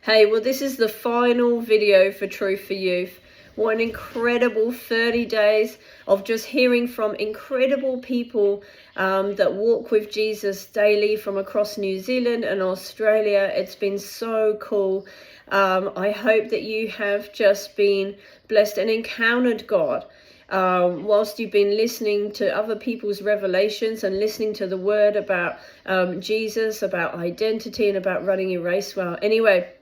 Hey, well, this is the final video for Truth for Youth. What an incredible 30 days of just hearing from incredible people that walk with Jesus daily from across New Zealand and Australia. It's been so cool. I hope that you have just been blessed and encountered God. Whilst you've been listening to other people's revelations and listening to the word about Jesus, about identity, and about running your race well. Anyway,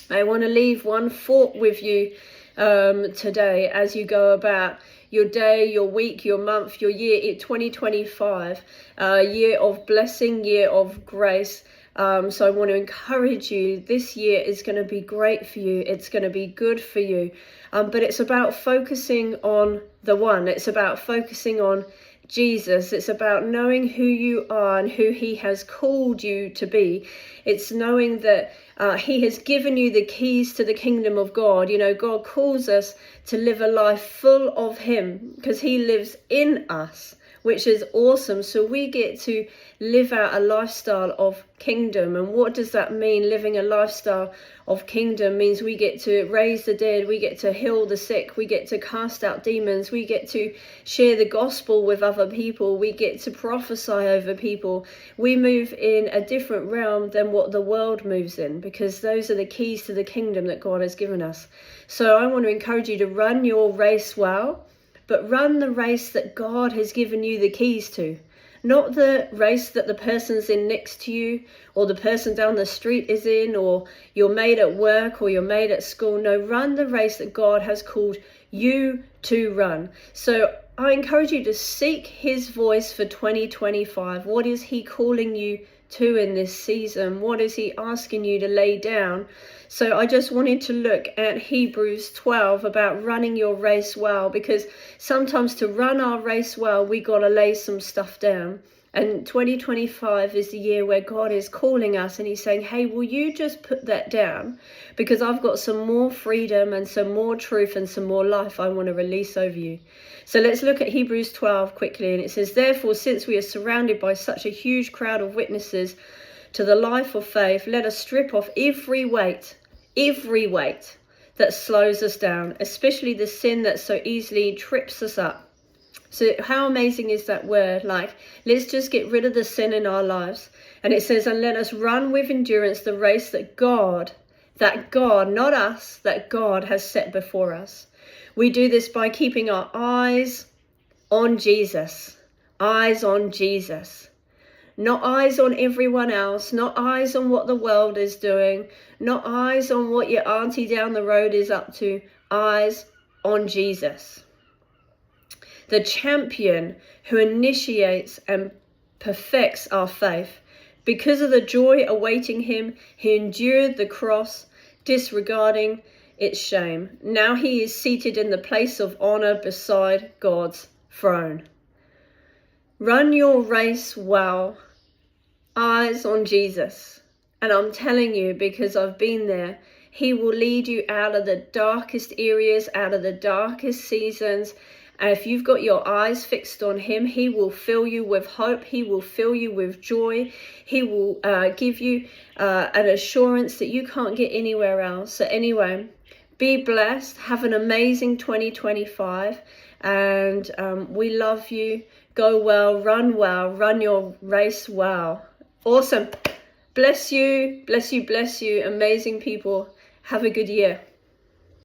I want to leave one thought with you today as you go about your day, your week, your month, your year, 2025, year of blessing, year of grace. So I want to encourage you, this year is going to be great for you. It's going to be good for you. But it's about focusing on the one. It's about focusing on Jesus. It's about knowing who you are and who he has called you to be. It's knowing that he has given you the keys to the kingdom of God. You know, God calls us to live a life full of him because he lives in us, which is awesome. So we get to live out a lifestyle of kingdom. And what does that mean? Living a lifestyle of kingdom means we get to raise the dead, we get to heal the sick, we get to cast out demons, we get to share the gospel with other people, we get to prophesy over people. We move in a different realm than what the world moves in, because those are the keys to the kingdom that God has given us. So I want to encourage you to run your race well, but run the race that God has given you the keys to. Not the race that the person's in next to you, or the person down the street is in, or your mate at work, or your mate at school. No, run the race that God has called you to run. So I encourage you to seek his voice for 2025. What is he calling you to in this season? What is he asking you to lay down? So I just wanted to look at Hebrews 12 about running your race well, because sometimes to run our race well, we got to lay some stuff down. And 2025 is the year where God is calling us and he's saying, hey, will you just put that down? Because I've got some more freedom and some more truth and some more life I want to release over you. So let's look at Hebrews 12 quickly. And it says, therefore, since we are surrounded by such a huge crowd of witnesses to the life of faith, let us strip off every weight that slows us down, especially the sin that so easily trips us up. So how amazing is that word? Like, let's just get rid of the sin in our lives. And it says, and let us run with endurance the race that God, not us, that God has set before us. We do this by keeping our eyes on Jesus. Eyes on Jesus. Not eyes on everyone else, not eyes on what the world is doing, not eyes on what your auntie down the road is up to, eyes on Jesus. The champion who initiates and perfects our faith. Because of the joy awaiting him, he endured the cross, disregarding its shame. Now he is seated in the place of honor beside God's throne. Run your race well, eyes on Jesus. And I'm telling you, because I've been there, he will lead you out of the darkest areas, out of the darkest seasons. And if you've got your eyes fixed on him, he will fill you with hope. He will fill you with joy. He will give you an assurance that you can't get anywhere else. So anyway, be blessed. Have an amazing 2025. And we love you. Go well, run your race well. Awesome. Bless you, bless you, bless you. Amazing people. Have a good year.